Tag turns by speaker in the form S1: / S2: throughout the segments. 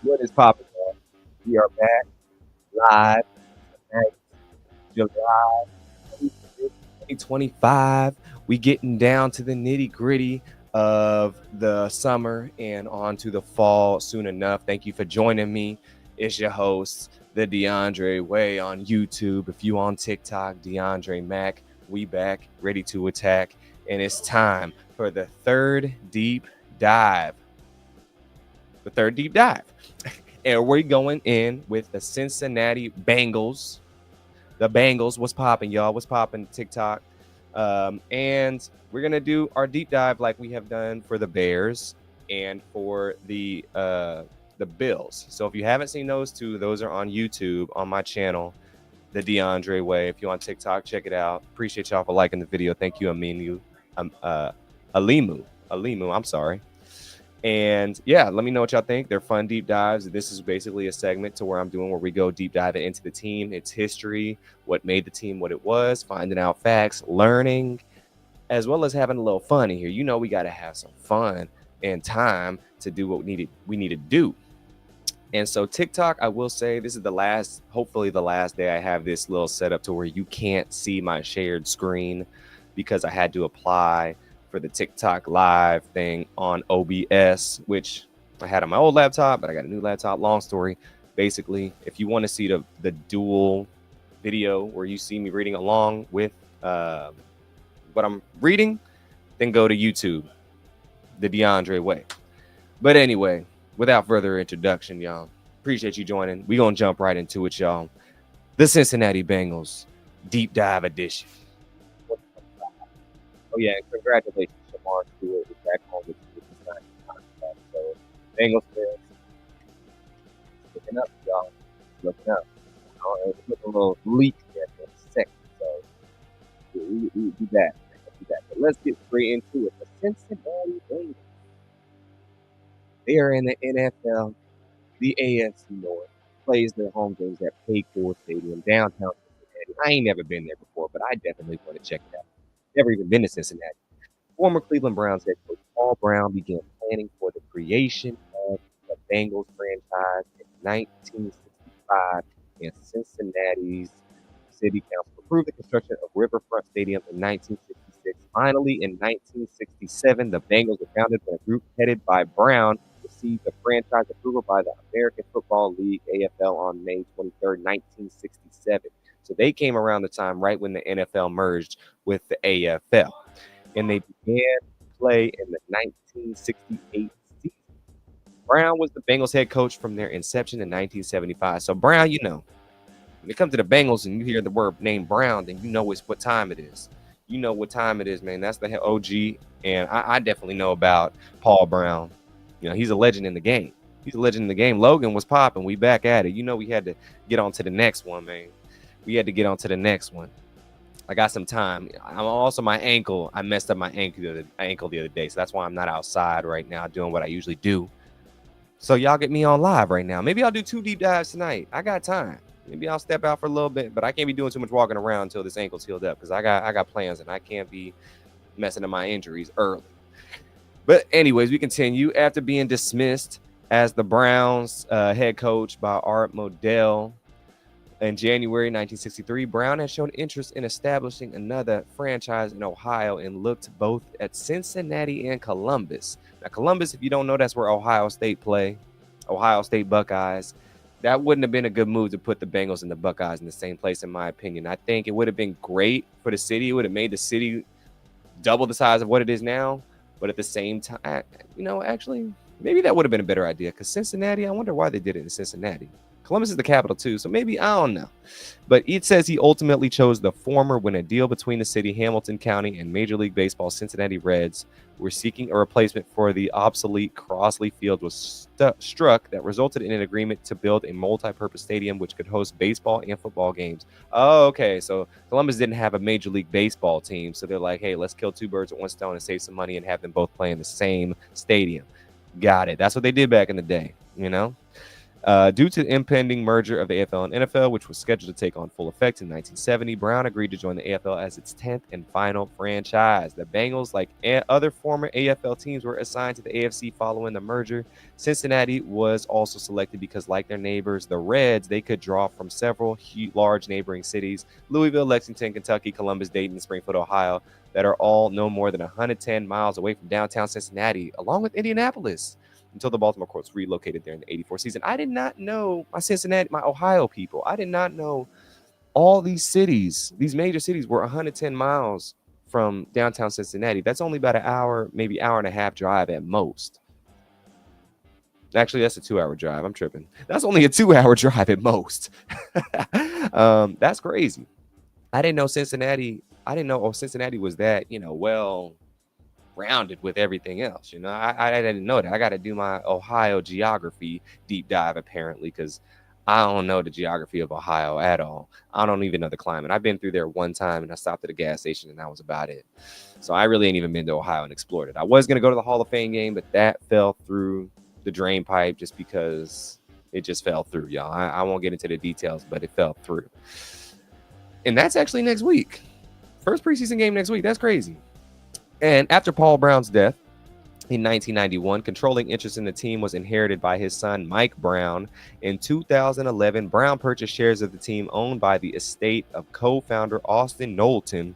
S1: What is popping, man? We are back live tonight, July 25th, 2025. We getting down to the nitty gritty of the summer and on to the fall soon enough. Thank you for joining me. It's your host, the DeAndre Way on YouTube. If you on TikTok, DeAndre Mac, we back, ready to attack. And it's time for the third deep dive. The third deep dive. And we're going in with the Cincinnati Bengals. The Bengals, what's popping, y'all? What's popping TikTok? And we're gonna do our deep dive like we have done for the Bears and for the Bills. So if you haven't seen those two, those are on YouTube on my channel, the DeAndre Way. If you're on TikTok, check it out. Appreciate y'all for liking the video. Thank you, Alimu. I'm sorry. And yeah, let me know what y'all think. They're fun deep dives. This is basically a segment to where I'm doing where we go deep diving into the team, its history, what made the team what it was, finding out facts, learning, as well as having a little fun in here. You know, we got to have some fun and time to do what we need to do. And so TikTok, I will say this is hopefully the last day I have this little setup to where you can't see my shared screen because I had to apply for the TikTok live thing on OBS, which I had on my old laptop, but I got a new laptop. Long story. Basically, if you want to see the dual video where you see me reading along with what I'm reading, then go to YouTube, the DeAndre Way. But anyway, without further introduction, y'all, appreciate you joining. We're going to jump right into it, y'all. The Cincinnati Bengals Deep Dive Edition. Oh, yeah, and congratulations, Shamar Stewart is back home with you this time. So, Bengals fans, looking up, y'all. Looking up. It's looking a little leak there for a second. So, we do that. But let's get straight into it. The Cincinnati Bengals. They are in the NFL, the AFC North, plays their home games at Paycor Stadium, downtown Cincinnati. I ain't never been there before, but I definitely want to check it out. Never even been to Cincinnati. Former Cleveland Browns head coach Paul Brown began planning for the creation of the Bengals franchise in 1965, and Cincinnati's City Council approved the construction of Riverfront Stadium in 1966. Finally, in 1967, the Bengals were founded by a group headed by Brown, received the franchise approval by the American Football League (AFL) on May 23rd, 1967. So they came around the time right when the NFL merged with the AFL. And they began to play in the 1968 season. Brown was the Bengals head coach from their inception in 1975. So Brown, when it comes to the Bengals and you hear the word name Brown, then you know what time it is. You know what time it is, man. That's the OG. And I definitely know about Paul Brown. He's a legend in the game. Logan was popping. We back at it. We had to get on to the next one, man. I got some time. I'm also my ankle. I messed up my ankle the other day. So that's why I'm not outside right now doing what I usually do. So y'all get me on live right now. Maybe I'll do 2 deep dives tonight. I got time. Maybe I'll step out for a little bit, but I can't be doing too much walking around until this ankle's healed up because I got plans and I can't be messing up my injuries early. But anyways, we continue. After being dismissed as the Browns head coach by Art Modell in January 1963, Brown had shown interest in establishing another franchise in Ohio and looked both at Cincinnati and Columbus. Now, Columbus, if you don't know, that's where Ohio State play. Ohio State Buckeyes. That wouldn't have been a good move to put the Bengals and the Buckeyes in the same place, in my opinion. I think it would have been great for the city. It would have made the city double the size of what it is now. But at the same time, actually, maybe that would have been a better idea because Cincinnati, I wonder why they did it in Cincinnati. Columbus is the capital too, so maybe, I don't know. But it says he ultimately chose the former when a deal between the city, Hamilton County, and Major League Baseball Cincinnati Reds were seeking a replacement for the obsolete Crossley Field was struck that resulted in an agreement to build a multi-purpose stadium which could host baseball and football games. Oh, okay, so Columbus didn't have a Major League Baseball team, so they're like, hey, let's kill 2 birds with 1 stone and save some money and have them both play in the same stadium. Got it. That's what they did back in the day, Due to the impending merger of the AFL and NFL, which was scheduled to take on full effect in 1970, Brown agreed to join the AFL as its 10th and final franchise. The Bengals, like other former AFL teams, were assigned to the AFC following the merger. Cincinnati was also selected because, like their neighbors, the Reds, they could draw from several large neighboring cities: Louisville, Lexington, Kentucky, Columbus, Dayton, and Springfield, Ohio, that are all no more than 110 miles away from downtown Cincinnati, along with Indianapolis, until the Baltimore Colts relocated there in the 84 season. I did not know, my Ohio people, I did not know all these cities, these major cities, were 110 miles from downtown Cincinnati. That's only about an hour, maybe hour and a half drive at most. Actually, that's a 2-hour drive. I'm tripping. That's only a 2-hour drive at most. That's crazy. I didn't know Cincinnati was that, well rounded with everything else. I didn't know that. I got to do my Ohio geography deep dive, apparently, because I don't know the geography of Ohio at all. I don't even know the climate. I've been through there one time, and I stopped at a gas station, and that was about it. So I really ain't even been to Ohio and explored it. I was going to go to the Hall of Fame game, but that fell through the drain pipe just because it just fell through, y'all. I won't get into the details, but it fell through. And that's actually next week. First preseason game next week. That's crazy. And after Paul Brown's death in 1991, controlling interest in the team was inherited by his son, Mike Brown. In 2011, Brown purchased shares of the team owned by the estate of co-founder Austin Knowlton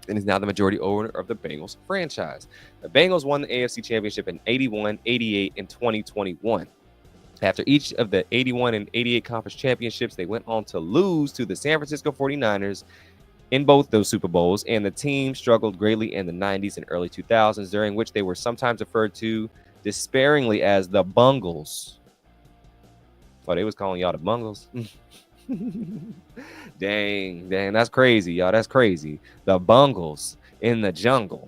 S1: and is now the majority owner of the Bengals franchise. The Bengals won the AFC Championship in 81, 88, and 2021. After each of the 81 and 88 conference championships, they went on to lose to the San Francisco 49ers in both those Super Bowls, and the team struggled greatly in the 90s and early 2000s, during which they were sometimes referred to despairingly as the Bungles. Oh, they was calling y'all the Bungles? Dang, that's crazy, y'all. That's crazy. The Bungles in the jungle.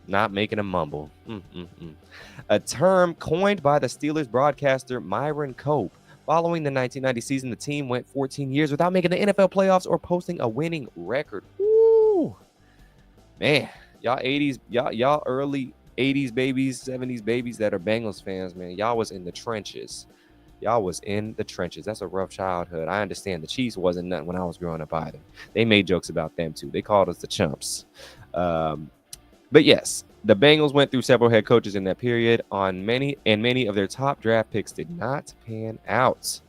S1: Not making a mumble. A term coined by the Steelers broadcaster Myron Cope. Following the 1990 season, the team went 14 years without making the NFL playoffs or posting a winning record. Ooh, man, y'all early 80s babies, 70s babies that are Bengals fans, man, y'all was in the trenches. That's a rough childhood. I understand the Chiefs wasn't nothing when I was growing up either. They made jokes about them too. They called us the chumps. But yes, the Bengals went through several head coaches in that period, many of their top draft picks did not pan out.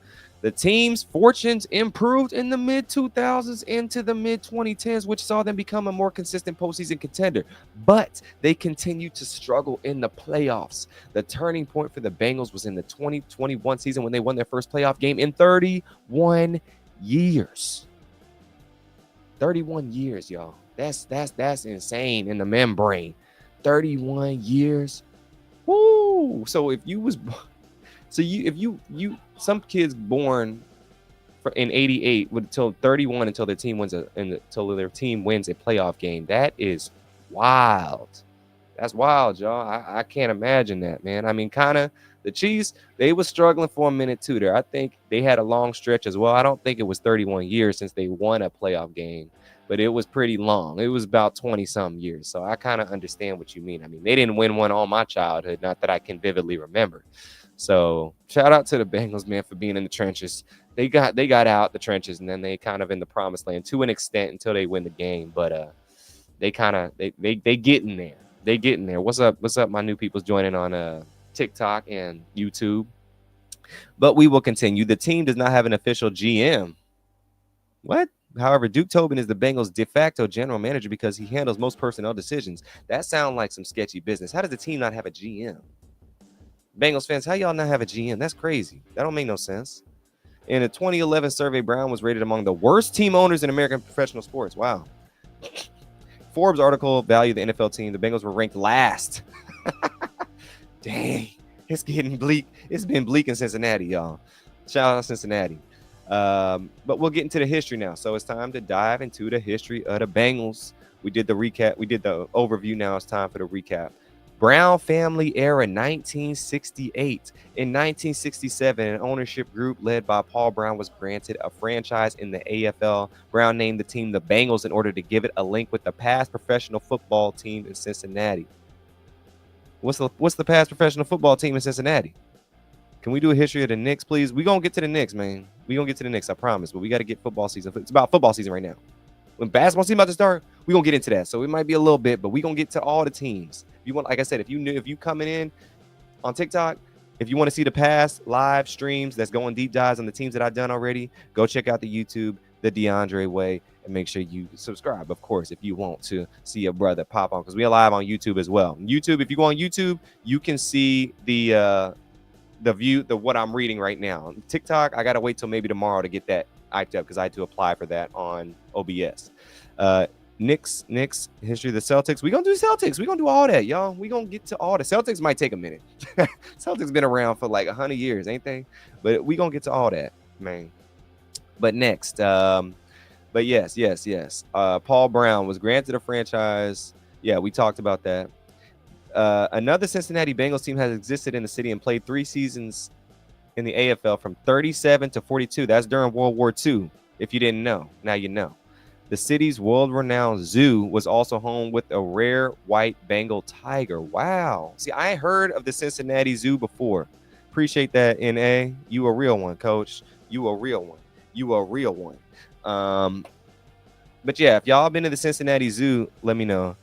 S1: The team's fortunes improved in the mid-2000s into the mid-2010s, which saw them become a more consistent postseason contender. But they continued to struggle in the playoffs. The turning point for the Bengals was in the 2021 season when they won their first playoff game in 31 years. 31 years, y'all. That's insane in the membrane. 31 years. Woo! So if some kids born in 88 would till 31 until their team wins a playoff game. That is wild. That's wild, y'all. I can't imagine that, man. I mean, kind of the Chiefs, they was struggling for a minute too there. I think they had a long stretch as well. I don't think it was 31 years since they won a playoff game, but it was pretty long. It was about 20-something years. So I kind of understand what you mean. I mean, they didn't win one all my childhood, not that I can vividly remember. So shout out to the Bengals, man, for being in the trenches. They got out the trenches, and then they kind of in the promised land to an extent until they win the game. But they getting there. They getting there. What's up, my new people's joining on TikTok and YouTube. But we will continue. The team does not have an official GM. What? However, Duke Tobin is the Bengals' de facto general manager because he handles most personnel decisions. That sounds like some sketchy business. How does the team not have a GM? Bengals fans, how y'all not have a GM? That's crazy. That don't make no sense. In a 2011 survey, Brown was rated among the worst team owners in American professional sports. Wow. Forbes article valued the NFL team. The Bengals were ranked last. Dang. It's getting bleak. It's been bleak in Cincinnati, y'all. Shout out Cincinnati. But we'll get into the history now. So it's time to dive into the history of the Bengals. We did the recap. We did the overview. Now it's time for the recap. Brown family era, 1968. In 1967, an ownership group led by Paul Brown was granted a franchise in the AFL. Brown named the team the Bengals in order to give it a link with the past professional football team in Cincinnati. What's the past professional football team in Cincinnati? Can we do a history of the Knicks, please? We gonna get to the Knicks, man. We gonna get to the Knicks, I promise. But we got to get football season. It's about football season right now. When basketball season about to start, we gonna get into that. So it might be a little bit, but we gonna get to all the teams. If you want, like I said, if you coming in on TikTok, if you want to see the past live streams that's going deep dives on the teams that I've done already, go check out the YouTube, the DeAndre Way, and make sure you subscribe, of course, if you want to see your brother pop on, because we are live on YouTube as well. YouTube, if you go on YouTube, you can see the what I'm reading right now. TikTok, I gotta wait till maybe tomorrow to get that hyped up because I had to apply for that on OBS. Knicks, history of the Celtics. We gonna do Celtics. We gonna do all that, y'all. We gonna get to all the Celtics. Might take a minute. Celtics been around for like 100 years, ain't they? But we gonna get to all that, man. But next, but yes. Paul Brown was granted a franchise. Yeah, we talked about that. Another Cincinnati Bengals team has existed in the city and played 3 seasons in the AFL from 37 to 42. That's during World War II. If you didn't know, now you know. The city's world-renowned zoo was also home with a rare white Bengal tiger. Wow. See, I heard of the Cincinnati Zoo before. Appreciate that, NA. You a real one, coach. You a real one. But yeah, if y'all been to the Cincinnati Zoo, let me know.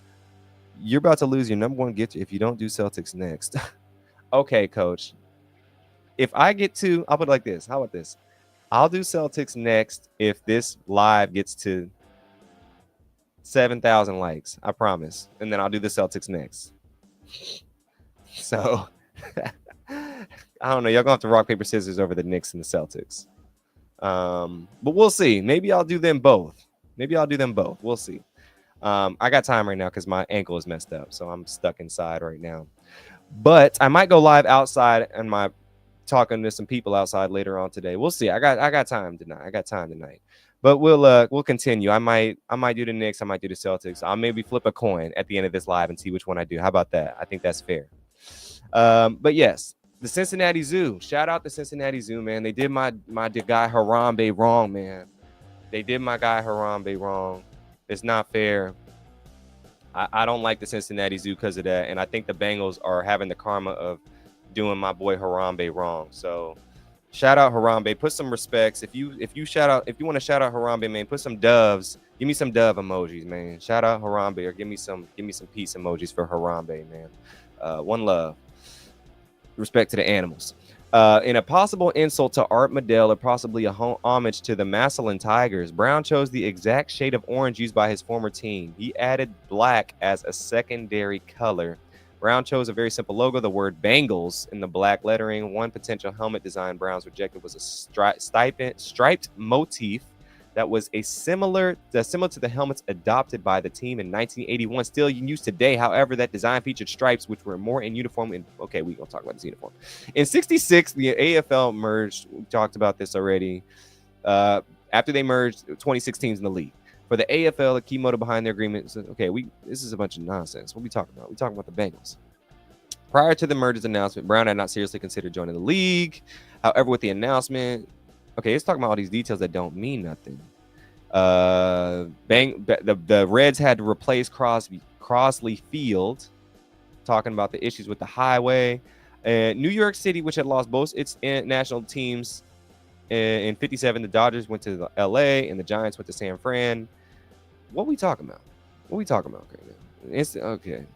S1: You're about to lose your number 1 gift if you don't do Celtics next. Okay, coach. If I get to, I'll put it like this. How about this? I'll do Celtics next if this live gets to 7,000 likes. I promise. And then I'll do the Celtics next. So, I don't know. Y'all gonna have to rock, paper, scissors over the Knicks and the Celtics. But we'll see. Maybe I'll do them both. We'll see. I got time right now because my ankle is messed up. So I'm stuck inside right now. But I might go live outside and my talking to some people outside later on today. We'll see. I got time tonight. But we'll continue. I might do the Knicks. I might do the Celtics. I'll maybe flip a coin at the end of this live and see which one I do. How about that? I think that's fair. But yes, the Cincinnati Zoo. Shout out the Cincinnati Zoo, man. They did my guy Harambe wrong, man. They did my guy Harambe wrong. It's not fair. I don't like the Cincinnati Zoo because of that, and I think the Bengals are having the karma of doing my boy Harambe wrong. So shout out Harambe. Put some respects. If you want to shout out Harambe, man, put some doves. Give me some dove emojis, man. Shout out Harambe, or give me some peace emojis for Harambe, man. One love. Respect to the animals. In a possible insult to Art Modell or possibly a homage to the Massillon Tigers, Brown chose the exact shade of orange used by his former team. He added black as a secondary color. Brown chose a very simple logo, the word Bengals in the black lettering. One potential helmet design Brown's rejected was a striped motif that was similar to the helmets adopted by the team in 1981, still in use today. However, that design featured stripes, which were more in uniform. Okay, we're going to talk about this uniform. In 66, the AFL merged. We talked about this already. After they merged, 26 teams in the league. For the AFL, the key motive behind their agreement is, okay, this is a bunch of nonsense. What are we talking about? We're talking about the Bengals. Prior to the merger's announcement, Brown had not seriously considered joining the league. However, with the announcement, okay, it's talking about all these details that don't mean nothing. The Reds had to replace Crosley Field, talking about the issues with the highway. New York City, which had lost both its national teams in 57, the Dodgers went to LA and the Giants went to San Fran. What are we talking about? Okay, it's okay.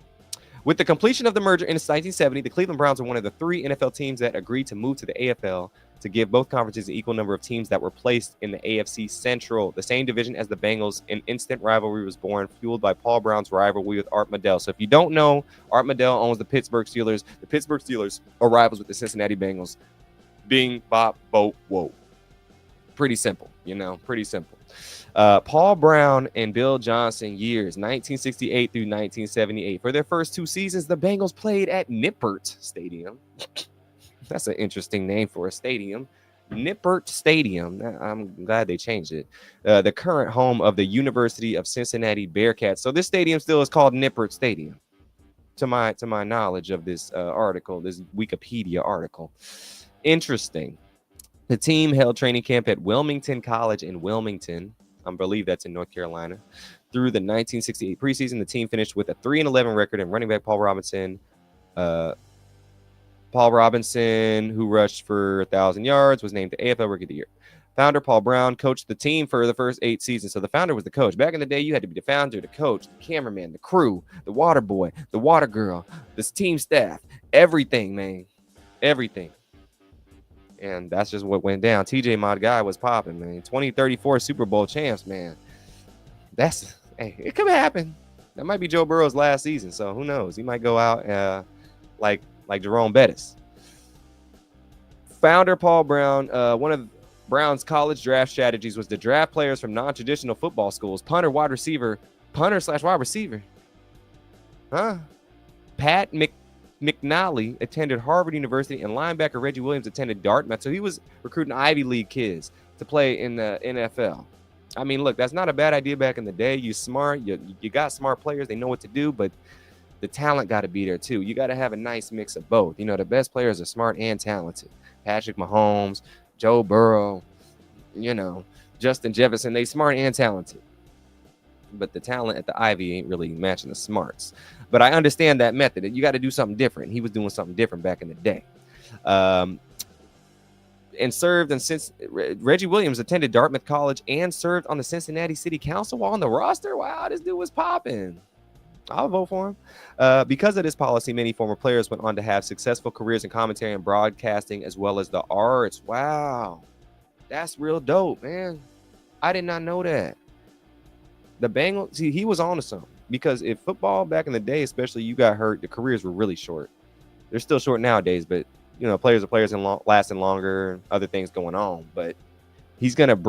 S1: With the completion of the merger in 1970, the Cleveland Browns were one of the 3 NFL teams that agreed to move to the AFL to give both conferences an equal number of teams that were placed in the AFC Central, the same division as the Bengals. An instant rivalry was born, fueled by Paul Brown's rivalry with Art Modell. So if you don't know, Art Modell owns the Pittsburgh Steelers. The Pittsburgh Steelers are rivals with the Cincinnati Bengals. Bing, bop, bo, whoa. Pretty simple, pretty simple. Paul Brown and Bill Johnson years, 1968 through 1978. For their first 2 seasons, the Bengals played at Nippert Stadium. That's an interesting name for a stadium. Nippert Stadium. I'm glad they changed it. The current home of the University of Cincinnati Bearcats. So this stadium still is called Nippert Stadium, to my knowledge of this article, this Wikipedia article. Interesting. The team held training camp at Wilmington College in Wilmington. I believe that's in North Carolina. Through the 1968 preseason, the team finished with a 3-11 record, and running back Paul Robinson
S2: Paul Robinson, who rushed for 1,000 yards, was named the AFL Rookie of the Year. Founder Paul Brown coached the team for the first 8 seasons. So the founder was the coach. Back in the day, you had to be the founder, the coach, the cameraman, the crew, the water boy, the water girl, this team staff, everything, man. Everything. And that's just what went down. TJ, my guy, was popping, man. 2034 Super Bowl champs, man. Hey, it could happen. That might be Joe Burrow's last season. So who knows? He might go out like Jerome Bettis. Founder Paul Brown, one of Brown's college draft strategies was to draft players from non-traditional football schools. Punter / wide receiver. Pat McNally attended Harvard University, and linebacker Reggie Williams attended Dartmouth. So he was recruiting Ivy League kids to play in the NFL. I mean, look, that's not a bad idea back in the day. You smart, you got smart players. They know what to do, but the talent got to be there too. You got to have a nice mix of both. You know, the best players are smart and talented. Patrick Mahomes, Joe Burrow, you know, Justin Jefferson, they smart and talented. But the talent at the Ivy ain't really matching the smarts. But I understand that method. You got to do something different. He was doing something different back in the day. And served, and since Reggie Williams attended Dartmouth College and served on the Cincinnati City Council while on the roster. Wow, this dude was popping. I'll vote for him. Because of this policy, many former players went on to have successful careers in commentary and broadcasting, as well as the arts. Wow, that's real dope, man. I did not know that. The Bengals, see, he was on to something. Because if football back in the day, especially, you got hurt, the careers were really short. They're still short nowadays, but you know, players are players and lasting longer, other things going on. But he's kind of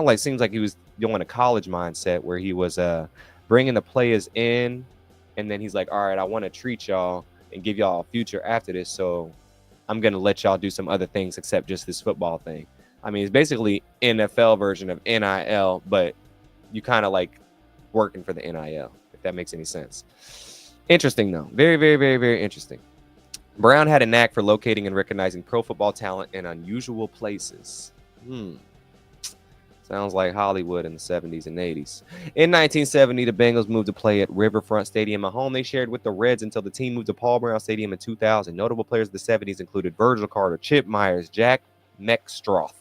S2: like, seems like he was doing a college mindset where he was bringing the players in, and then he's like, all right, I want to treat y'all and give y'all a future after this, so I'm going to let y'all do some other things except just this football thing. I mean, it's basically NFL version of NIL, but you kind of like working for the NIL, if that makes any sense. Interesting, though. Very, very, very, very interesting. Brown had a knack for locating and recognizing pro football talent in unusual places. Sounds like Hollywood in the 70s and 80s. In 1970, the Bengals moved to play at Riverfront Stadium, a home they shared with the Reds until the team moved to Paul Brown Stadium in 2000. Notable players of the 70s included Virgil Carter, Chip Myers, Jack Meckstroth,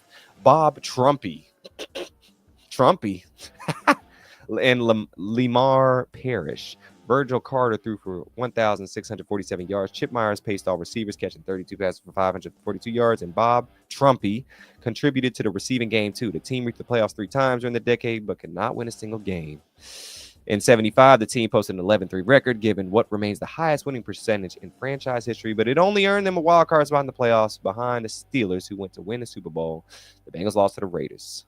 S2: Bob Trumpy, and Lamar Parrish. Virgil Carter threw for 1,647 yards. Chip Myers paced all receivers, catching 32 passes for 542 yards. And Bob Trumpy contributed to the receiving game, too. The team reached the playoffs 3 times during the decade, but could not win a single game. In 75, the team posted an 11-3 record, given what remains the highest winning percentage in franchise history, but it only earned them a wild card spot in the playoffs behind the Steelers, who went to win the Super Bowl. The Bengals lost to the Raiders.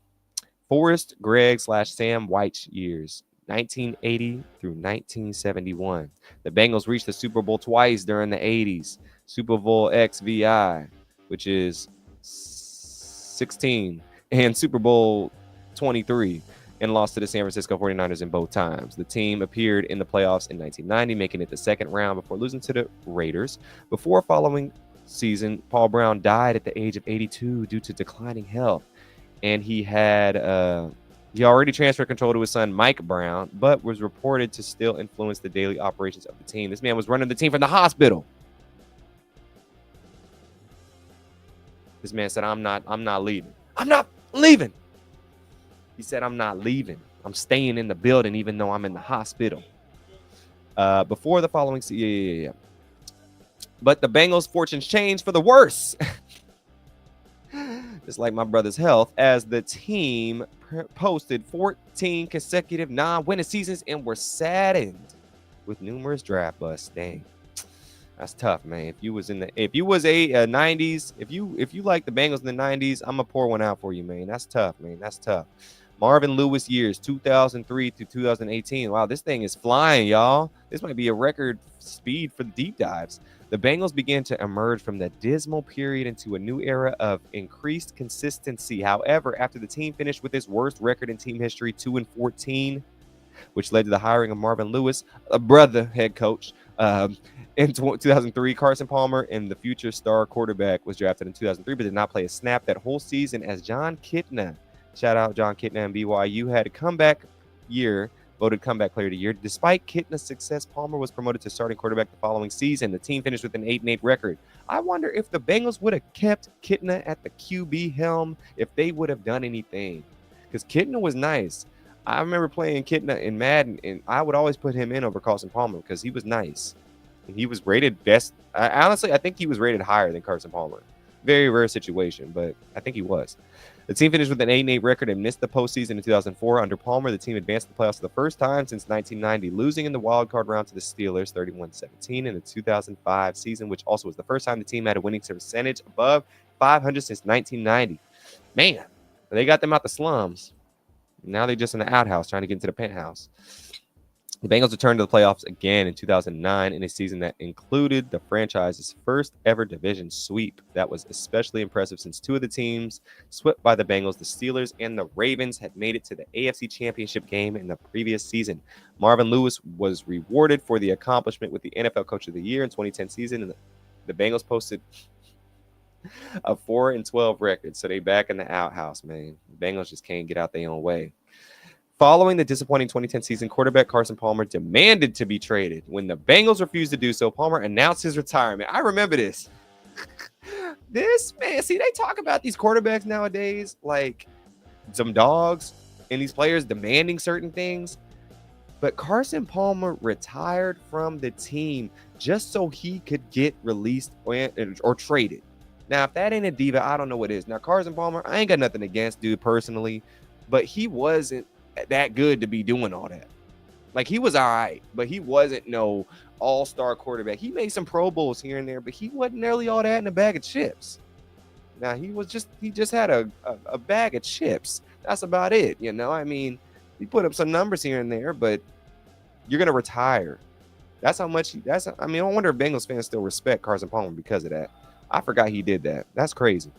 S2: Forrest Gregg / Sam White's years. 1980 through 1971. The Bengals reached the Super Bowl twice during the 80s. Super Bowl XVI, which is 16, and Super Bowl 23, and lost to the San Francisco 49ers in both times. The team appeared in the playoffs in 1990, making it the second round before losing to the Raiders. Before following season, Paul Brown died at the age of 82 due to declining health, and he already transferred control to his son, Mike Brown, but was reported to still influence the daily operations of the team. This man was running the team from the hospital. This man said, I'm not leaving. I'm not leaving. He said, I'm not leaving. I'm staying in the building even though I'm in the hospital. Before the following season. But the Bengals' fortunes changed for the worse. Just like my brother's health, as the team posted 14 consecutive non-winning seasons and were saddened with numerous draft busts. Dang, that's tough, man. If you was a 90s, if you like the Bengals in the 90s, I'm gonna pour one out for you, man. That's tough, man. That's tough. Marvin Lewis years 2003 to 2018. Wow, this thing is flying, y'all. This might be a record speed for the deep dives. The Bengals began to emerge from the dismal period into a new era of increased consistency. However, after the team finished with its worst record in team history, 2-14, which led to the hiring of Marvin Lewis, a brother head coach, in 2003, Carson Palmer, and the future star quarterback, was drafted in 2003, but did not play a snap that whole season, as John Kitna, shout out John Kitna and BYU, had a comeback year voted comeback player of the year. Despite Kitna's success, Palmer was promoted to starting quarterback the following season. The team finished with an 8-8 record. I wonder if the Bengals would have kept Kitna at the QB helm, if they would have done anything. Because Kitna was nice. I remember playing Kitna in Madden, and I would always put him in over Carson Palmer because he was nice. And he was rated best. Honestly, I think he was rated higher than Carson Palmer. Very rare situation, but I think he was. The team finished with an 8-8 record and missed the postseason in 2004. Under Palmer, the team advanced to the playoffs for the first time since 1990, losing in the wild card round to the Steelers 31-17 in the 2005 season, which also was the first time the team had a winning percentage above 500 since 1990. Man, they got them out the slums. Now they're just in the outhouse trying to get into the penthouse. The Bengals returned to the playoffs again in 2009 in a season that included the franchise's first ever division sweep. That was especially impressive since two of the teams swept by the Bengals, the Steelers and the Ravens, had made it to the AFC Championship game in the previous season. Marvin Lewis was rewarded for the accomplishment with the NFL Coach of the Year in 2010 season, and the Bengals posted a 4-12 record, so they back in the outhouse, man. The Bengals just can't get out their own way. Following the disappointing 2010 season, quarterback Carson Palmer demanded to be traded. When the Bengals refused to do so, Palmer announced his retirement. I remember this. This, man, see, they talk about these quarterbacks nowadays like some dogs and these players demanding certain things. But Carson Palmer retired from the team just so he could get released or traded. Now, if that ain't a diva, I don't know what is. Now, Carson Palmer, I ain't got nothing against dude personally, but he wasn't that good to be doing all that. Like, he was all right, but he wasn't no all-star quarterback. He made some Pro Bowls here and there, but he wasn't nearly all that in a bag of chips. Now, he just had a bag of chips. That's about it, you know? I mean, he put up some numbers here and there, but you're going to retire. That's how much I wonder if Bengals fans still respect Carson Palmer because of that. I forgot he did that. That's crazy.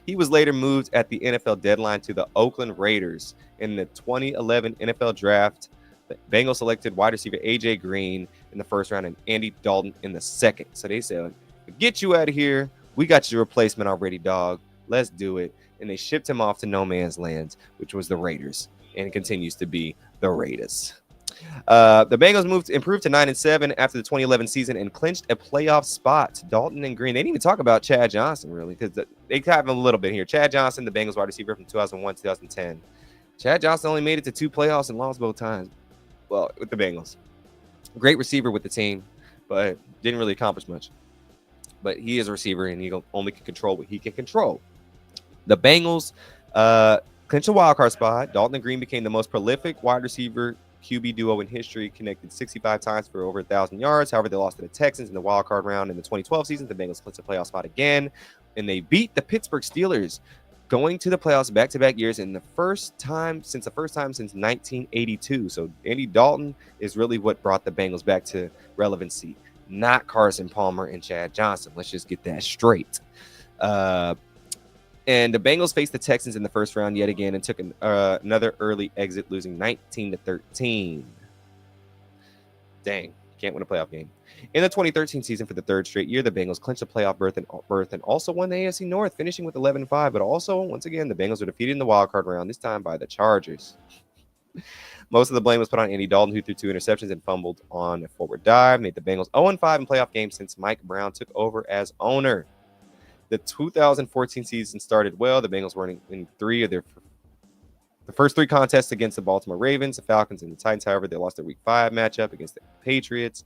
S2: He was later moved at the NFL deadline to the Oakland Raiders. In the 2011 NFL draft, the Bengals selected wide receiver A.J. Green in the first round and Andy Dalton in the second. So they said, get you out of here. We got your replacement already, dog. Let's do it. And they shipped him off to no man's land, which was the Raiders, and continues to be the Raiders. The Bengals improved to 9-7 after the 2011 season and clinched a playoff spot. Dalton and Green. They didn't even talk about Chad Johnson, really, because they have a little bit here. Chad Johnson, the Bengals wide receiver from 2001 2010. Chad Johnson only made it to 2 playoffs and lost both times. Well, with the Bengals. Great receiver with the team, but didn't really accomplish much. But he is a receiver, and he only can control what he can control. The Bengals clinched a wildcard spot. Dalton and Green became the most prolific wide receiver QB duo in history, connected 65 times for over 1,000 yards. However, they lost to the Texans in the wild card round in the 2012 season. The Bengals clinched a playoff spot again, and they beat the Pittsburgh Steelers, going to the playoffs back-to-back years in the first time since 1982. So Andy Dalton is really what brought the Bengals back to relevancy, not Carson Palmer and Chad Johnson. Let's just get that straight. And the Bengals faced the Texans in the first round yet again and took another early exit, losing 19-13. Dang, can't win a playoff game. In the 2013 season, for the third straight year, the Bengals clinched a playoff berth and also won the AFC North, finishing with 11-5. But also, once again, the Bengals were defeated in the wildcard round, this time by the Chargers. Most of the blame was put on Andy Dalton, who threw 2 interceptions and fumbled on a forward dive, made the Bengals 0-5 in playoff games since Mike Brown took over as owner. The 2014 season started well. The Bengals were in 3 of the first 3 contests against the Baltimore Ravens, the Falcons, and the Titans. However, they lost their Week 5 matchup against the Patriots.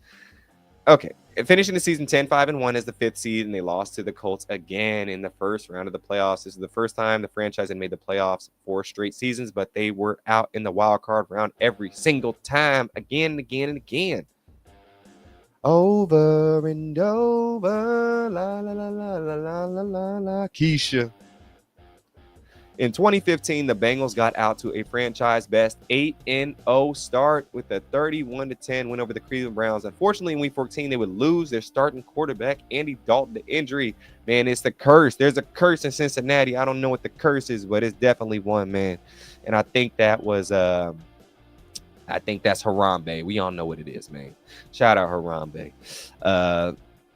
S2: Okay, finishing the season 10-5-1 as the 5th seed, and they lost to the Colts again in the first round of the playoffs. This is the first time the franchise had made the playoffs 4 straight seasons, but they were out in the wild card round every single time, again and again and again. Over and over, la la la la la la la la la, Keisha. In 2015, the Bengals got out to a franchise best 8-0 start with a 31-10 win over the Cleveland Browns. Unfortunately, in Week 14, they would lose their starting quarterback, Andy Dalton, to injury. Man, it's the curse. There's a curse in Cincinnati. I don't know what the curse is, but it's definitely one, man. And I think that was I think that's Harambe. We all know what it is, man. Shout out Harambe.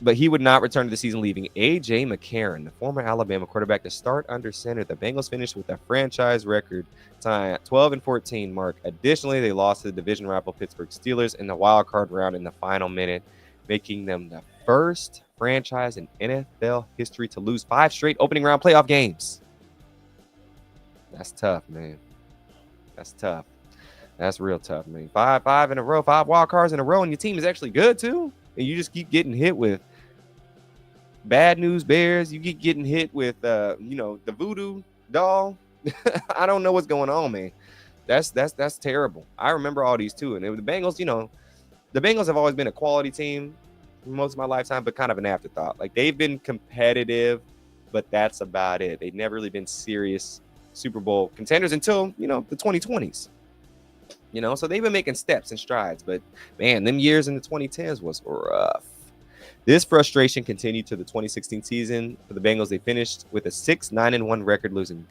S2: but he would not return to the season, leaving A.J. McCarron, the former Alabama quarterback, to start under center. The Bengals finished with a franchise record tie at 12-14 mark. Additionally, they lost to the division rival Pittsburgh Steelers in the wild card round in the final minute, making them the first franchise in NFL history to lose 5 straight opening round playoff games. That's tough, man. That's tough. That's real tough, man. Five in a row, 5 wild cards in a row, and your team is actually good too. And you just keep getting hit with bad news bears. You keep getting hit with the voodoo doll. I don't know what's going on, man. That's terrible. I remember all these too. And the Bengals, the Bengals have always been a quality team for most of my lifetime, but kind of an afterthought. Like, they've been competitive, but that's about it. They've never really been serious Super Bowl contenders until, the 2020s. So they've been making steps and strides, but man, them years in the 2010s was rough. This frustration continued to the 2016 season. For the Bengals, they finished with a 6-9-1 record, losing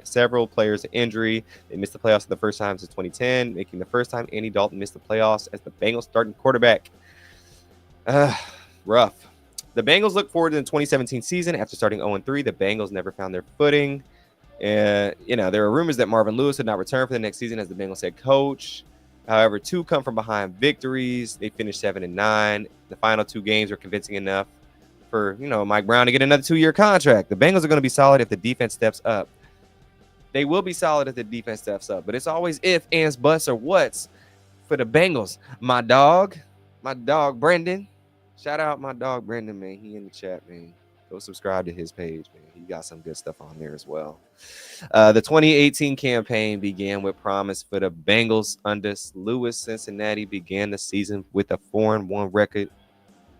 S2: several players to injury. They missed the playoffs for the first time since 2010, making the first time Andy Dalton missed the playoffs as the Bengals starting quarterback. Rough. The Bengals look forward to the 2017 season. After starting 0-3, the Bengals never found their footing. There were rumors that Marvin Lewis would not return for the next season as the Bengals head coach. However, 2 come from behind victories. They finished 7-9. The final 2 games were convincing enough for, Mike Brown to get another 2-year contract. The Bengals are going to be solid if the defense steps up. They will be solid if the defense steps up, but it's always if, ands, buts, or what's for the Bengals. My dog Brendan. Shout out my dog Brendan, man. He in the chat, man. Go subscribe to his page, man. He got some good stuff on there as well. The 2018 campaign began with promise for the Bengals under Lewis. Cincinnati began the season with a 4-1 record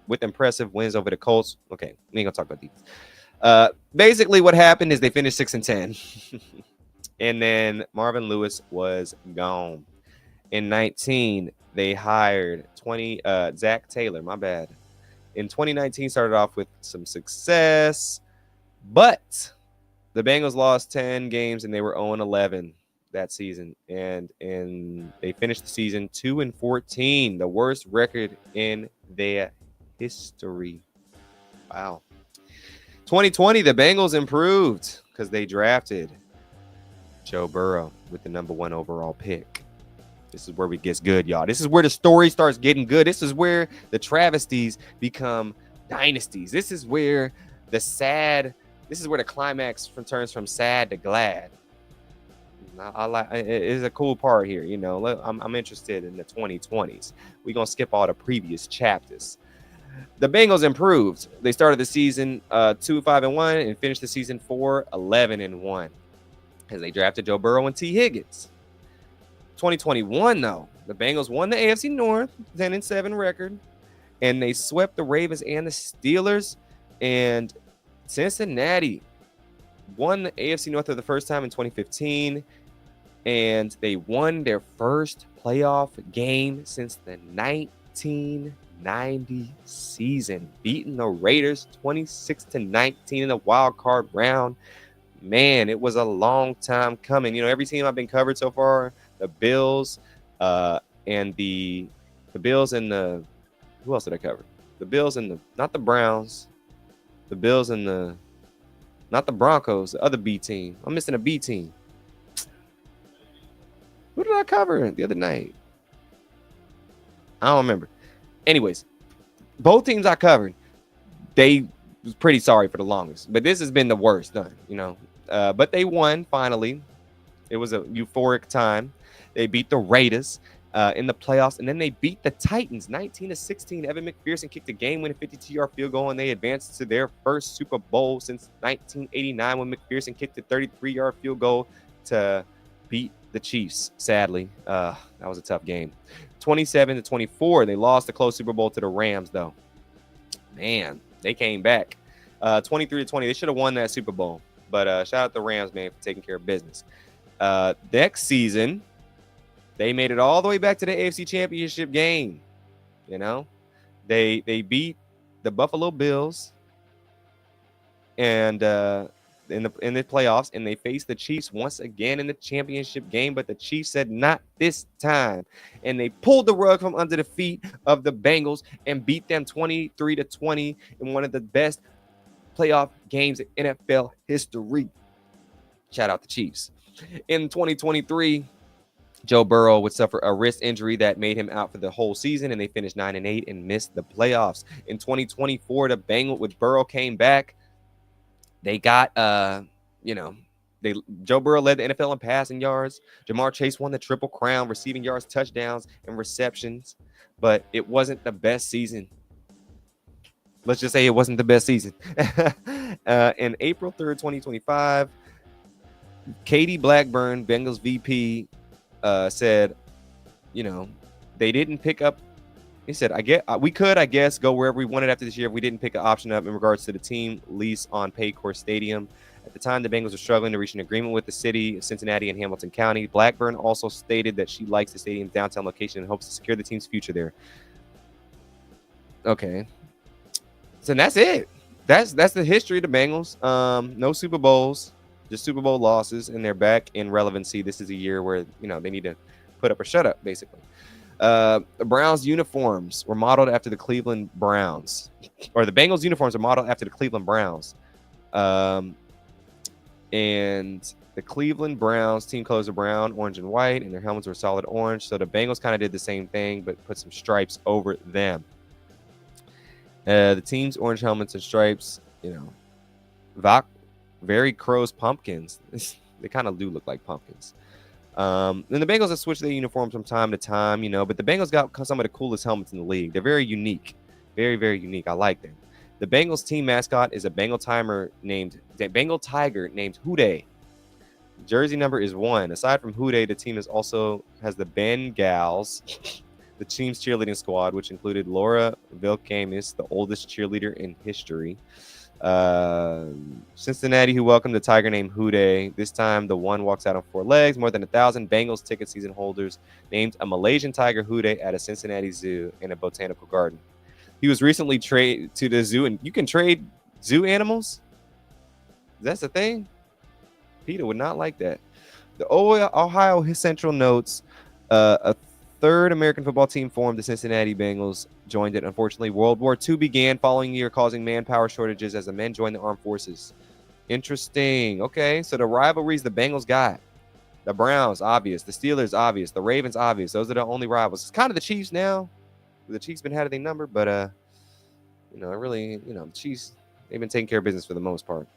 S2: with impressive wins over the Colts. Okay, we ain't gonna talk about these. Basically, what happened is they finished 6-10, and then Marvin Lewis was gone. In 19, they hired Zach Taylor. My bad. In 2019, started off with some success, but the Bengals lost 10 games and they were 0-11 that season. And they finished the season 2-14, the worst record in their history. Wow. 2020, the Bengals improved because they drafted Joe Burrow with the number 1 overall pick. This is where it gets good, y'all. This is where the story starts getting good. This is where the travesties become dynasties. This is where the climax turns from sad to glad. It is a cool part here, I'm interested in the 2020s. We're gonna skip all the previous chapters. The Bengals improved. They started the season 2-5-1 and finished the season 4-11-1 as they drafted Joe Burrow and T. Higgins. 2021, though, the Bengals won the AFC North, 10-7 record, and they swept the Ravens and the Steelers. And Cincinnati won the AFC North for the first time in 2015, and they won their first playoff game since the 1990 season, beating the Raiders 26-19 in the wild card round. Man, it was a long time coming. Every team I've been covered so far, the Bills, and the Bills and the who else did I cover? The Bills and not the Browns, the Bills and not the Broncos, the other B team. I'm missing a B team. Who did I cover the other night? I don't remember. Anyways, both teams I covered, they was pretty sorry for the longest, but this has been the worst done, but they won finally. It was a euphoric time. They beat the Raiders in the playoffs, and then they beat the Titans 19-16. Evan McPherson kicked a game-winning 52-yard field goal, and they advanced to their first Super Bowl since 1989 when McPherson kicked a 33-yard field goal to beat the Chiefs. Sadly, that was a tough game. 27-24. They lost the close Super Bowl to the Rams, though. Man, they came back. 23-20. They should have won that Super Bowl, but shout out the Rams, man, for taking care of business. Next season, they made it all the way back to the AFC Championship game. They beat the Buffalo Bills, and in the playoffs, and they faced the Chiefs once again in the championship game, but the Chiefs said not this time, and they pulled the rug from under the feet of the Bengals and beat them 23-20 in one of the best playoff games in NFL history. Shout out the Chiefs. In 2023, Joe Burrow would suffer a wrist injury that made him out for the whole season, and they finished 9-8 and missed the playoffs. In 2024, the Bengals, with Burrow came back, they got Joe Burrow led the NFL in passing yards. Jamar Chase won the Triple Crown, receiving yards, touchdowns, and receptions, but it wasn't the best season. Let's just say it wasn't the best season. In April 3rd, 2025, Katie Blackburn, Bengals VP, said, they didn't pick up. He said, we could, I guess, go wherever we wanted after this year if we didn't pick an option up in regards to the team lease on Paycor Stadium. At the time, the Bengals were struggling to reach an agreement with the city of Cincinnati and Hamilton County. Blackburn also stated that she likes the stadium's downtown location and hopes to secure the team's future there. Okay. So that's it. That's the history of the Bengals. No Super Bowls, just Super Bowl losses, and they're back in relevancy. This is a year where, they need to put up or shut up, basically. The Browns uniforms were modeled after the Cleveland Browns, or the Bengals uniforms are modeled after the Cleveland Browns. And the Cleveland Browns team colors are brown, orange, and white, and their helmets were solid orange. So the Bengals kind of did the same thing, but put some stripes over them. The team's orange helmets and stripes, very Crow's pumpkins. They kind of do look like pumpkins. And the Bengals have switched their uniforms from time to time, but the Bengals got some of the coolest helmets in the league. They're very unique. Very, very unique. I like them. The Bengals team mascot is a Bengal tiger named Houday. Jersey number is 1. Aside from Houday, the team also has the Bengals, the team's cheerleading squad, which included Laura Vilkamis, the oldest cheerleader in history. Cincinnati, who welcomed the tiger named Houday. This time, the one walks out on 4 legs. More than 1,000 Bengals ticket season holders named a Malaysian tiger Houday at a Cincinnati zoo and a botanical garden. He was recently traded to the zoo, and you can trade zoo animals? That's the thing? Peter would not like that. The Ohio Central notes a third American football team formed, the Cincinnati Bengals, joined it. Unfortunately, World War II began following year, causing manpower shortages as the men joined the armed forces. Interesting. Okay, so the rivalries the Bengals got. The Browns, obvious. The Steelers, obvious. The Ravens, obvious. Those are the only rivals. It's kind of the Chiefs now. The Chiefs been had their number, but, the Chiefs, they've been taking care of business for the most part.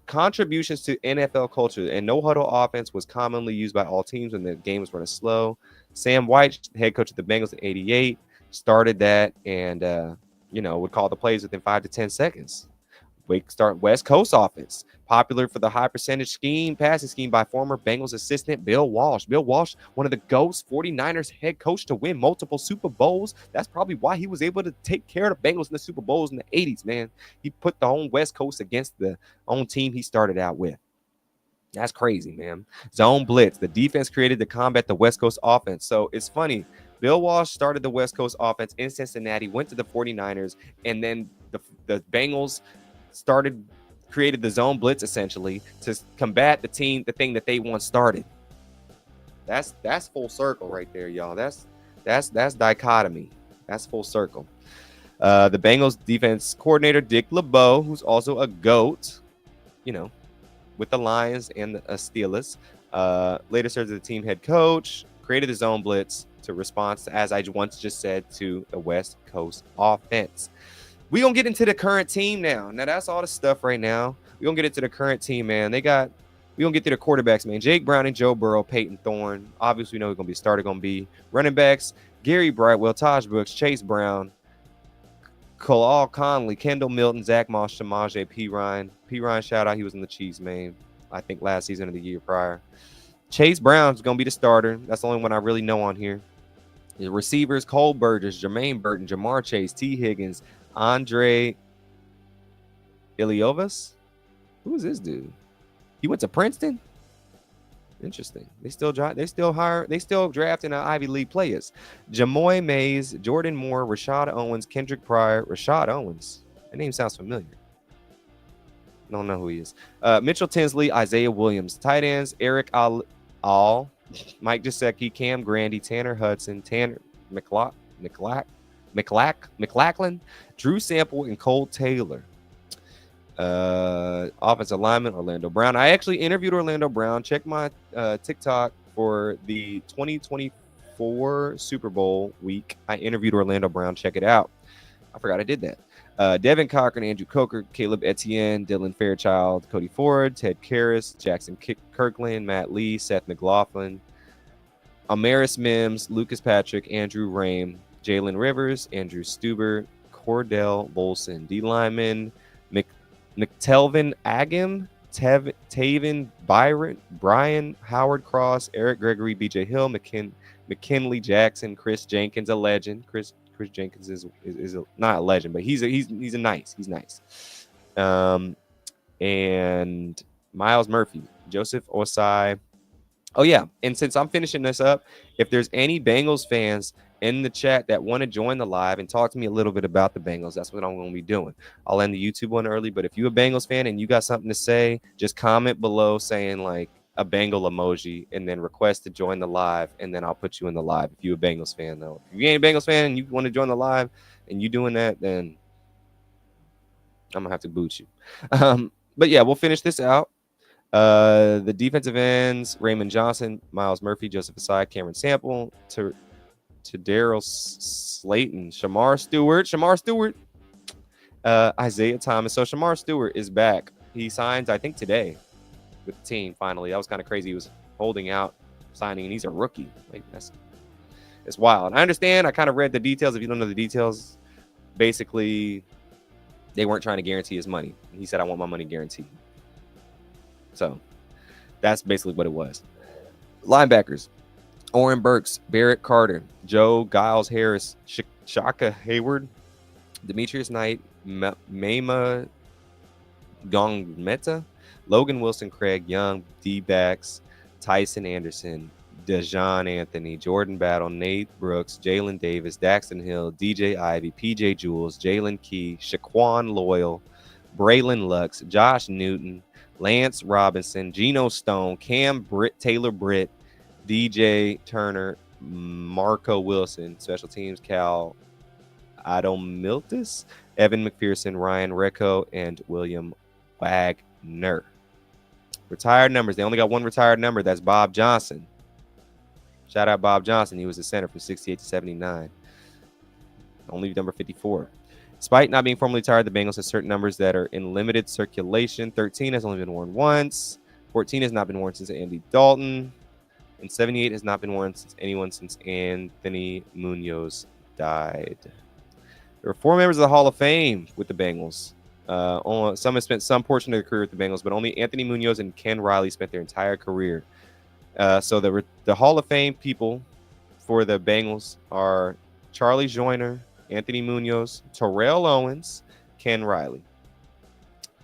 S2: Contributions to NFL culture and no-huddle offense was commonly used by all teams when the game was running slow. Sam White, head coach of the Bengals in '88, started that and, would call the plays within 5 to 10 seconds. Start West Coast offense, popular for the high percentage passing scheme by former Bengals assistant Bill Walsh. Bill Walsh, one of the GOATs, 49ers head coach to win multiple Super Bowls. That's probably why he was able to take care of the Bengals in the Super Bowls in the 80s, man. He put the own West Coast against the own team he started out with. That's crazy, man. Zone blitz, the defense created to combat the West Coast offense. So it's funny. Bill Walsh started the West Coast offense in Cincinnati, went to the 49ers, and then the Bengals created the zone blitz essentially to combat the thing that they once started. That's full circle right there, y'all. That's dichotomy. That's full circle. The Bengals defense coordinator Dick LeBeau, who's also a GOAT, with the Lions and the Steelers, later served as the team head coach, created the zone blitz to respond, as I once just said, to the West Coast offense. We're going to get into the current team now. Now, that's all the stuff right now. We're going to get into the current team, man. We're going to get through the quarterbacks, man. Jake Browning, Joe Burrow, Peyton Thorne. Obviously, we know who's going to be starter, going to be running backs. Gary Brightwell, Taj Brooks, Chase Brown, Kalal Conley, Kendall Milton, Zach Moss, Shamaje P. Ryan. P. Ryan, shout out. He was in the Chiefs, man. I think last season of the year prior. Chase Brown's going to be the starter. That's the only one I really know on here. The receivers, Cole Burgess, Jermaine Burton, Jamar Chase, T. Higgins, Andre Iliovas. Who is this dude? He went to Princeton. Interesting. They still drafting Ivy League players. Jamoy Mays, Jordan Moore, Rashad Owens, Kendrick Pryor. Rashad Owens. That name sounds familiar. don't know who he is. Mitchell Tinsley, Isaiah Williams. Tight ends, Eric All, Mike Gesicki, Cam Grandy, Tanner Hudson, Tanner McLachlan, Drew Sample, and Cole Taylor. Offensive lineman, Orlando Brown. I actually interviewed Orlando Brown. Check my TikTok for the 2024 Super Bowl week. I interviewed Orlando Brown. Check it out. I forgot I did that. Devin Cochran, Andrew Coker, Caleb Etienne, Dylan Fairchild, Cody Ford, Ted Karras, Jackson Kirkland, Matt Lee, Seth McLaughlin, Amaris Mims, Lucas Patrick, Andrew Rame, Jalen Rivers, Andrew Stuber, Cordell Bolson, D lineman, McTelvin Agam, Taven Brian, Howard Cross, Eric Gregory, BJ Hill, McKinley Jackson, Chris Jenkins, a legend. Chris Jenkins is not a legend, but he's nice. And Miles Murphy, Joseph Osai. Oh yeah, and since I'm finishing this up, if there's any Bengals fans in the chat that want to join the live and talk to me a little bit about the Bengals, that's what I'm going to be doing. I'll end the YouTube one early, but if you're a Bengals fan and you got something to say, just comment below saying like a Bengal emoji and then request to join the live, and then I'll put you in the live if you're a Bengals fan, though. If you ain't a Bengals fan and you want to join the live and you doing that, then I'm going to have to boot you. But yeah, we'll finish this out. The defensive ends, Raymond Johnson, Miles Murphy, Joseph Asai, Cameron Sample, to Daryl Slayton, Shamar Stewart, Isaiah Thomas. So Shamar Stewart is back. He signs, I think, today with the team finally. That was kind of crazy. He was holding out signing, and he's a rookie. Like it's wild. And I understand. I kind of read the details. If you don't know the details, basically they weren't trying to guarantee his money. He said, I want my money guaranteed. So that's basically what it was. Linebackers, Oren Burks, Barrett Carter, Joe Giles Harris, Shaka Hayward, Demetrius Knight, Mema Gongmeta, Logan Wilson, Craig Young, D-backs, Tyson Anderson, Dejon Anthony, Jordan Battle, Nate Brooks, Jalen Davis, Daxton Hill, DJ Ivy, PJ Jules, Jalen Key, Shaquan Loyal, Braylon Lux, Josh Newton, Lance Robinson, Geno Stone, Taylor Britt, DJ Turner, Marco Wilson, special teams, Cal Adomiltis, Evan McPherson, Ryan Recco, and William Wagner. Retired numbers. They only got one retired number. That's Bob Johnson. Shout out Bob Johnson. He was the center from 68 to 79. Only number 54. Despite not being formally retired, the Bengals have certain numbers that are in limited circulation. 13 has only been worn once. 14 has not been worn since Andy Dalton. And 78 has not been worn since Anthony Munoz died. There are 4 members of the Hall of Fame with the Bengals. Some have spent some portion of their career with the Bengals, but only Anthony Munoz and Ken Riley spent their entire career. So the Hall of Fame people for the Bengals are Charlie Joyner, Anthony Munoz, Terrell Owens, Ken Riley.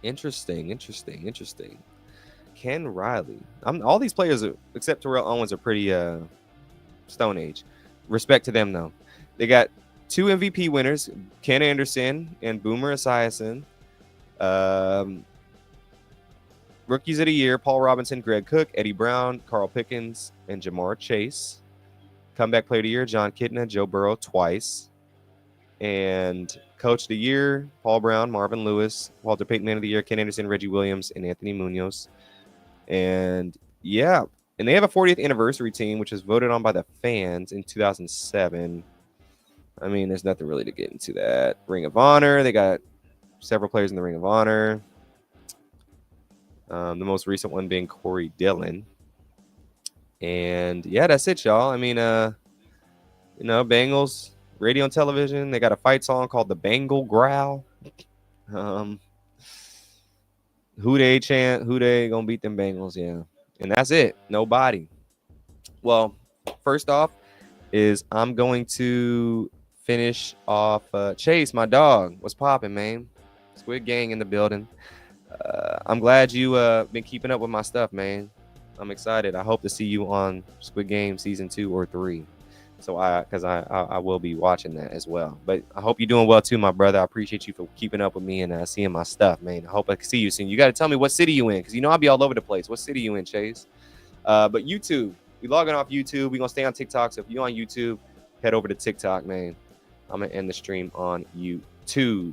S2: Interesting. Ken Riley. All these players, except Terrell Owens, are pretty Stone Age. Respect to them, though. They got 2 MVP winners, Ken Anderson and Boomer Esiason. Rookies of the year, Paul Robinson, Greg Cook, Eddie Brown, Carl Pickens, and Jamar Chase. Comeback player of the year, John Kitna, Joe Burrow twice. And coach of the year, Paul Brown, Marvin Lewis, Walter Payton man of the year, Ken Anderson, Reggie Williams, and Anthony Munoz. And yeah, and they have a 40th anniversary team, which was voted on by the fans in 2007. I mean, there's nothing really to get into that. Ring of Honor, they got several players in the Ring of Honor. The most recent one being Corey Dillon. And yeah, that's it, y'all. I mean, Bengals, radio and television. They got a fight song called the Bengal Growl. Who they chant, who they gonna beat them Bengals, yeah. And that's it. Nobody. Well, first off is I'm going to finish off Chase, my dog. What's popping, man? Squid Gang in the building. I'm glad you been keeping up with my stuff, man. I'm excited. I hope to see you on Squid Game season 2 or 3. So I will be watching that as well. But I hope you're doing well too, my brother. I appreciate you for keeping up with me and seeing my stuff, man. I hope I can see you soon. You got to tell me what city you in, because you know I'll be all over the place. What city you in, Chase? But YouTube, we logging off YouTube. We're gonna stay on TikTok. So if you're on YouTube, head over to TikTok, man. I'm gonna end the stream on YouTube.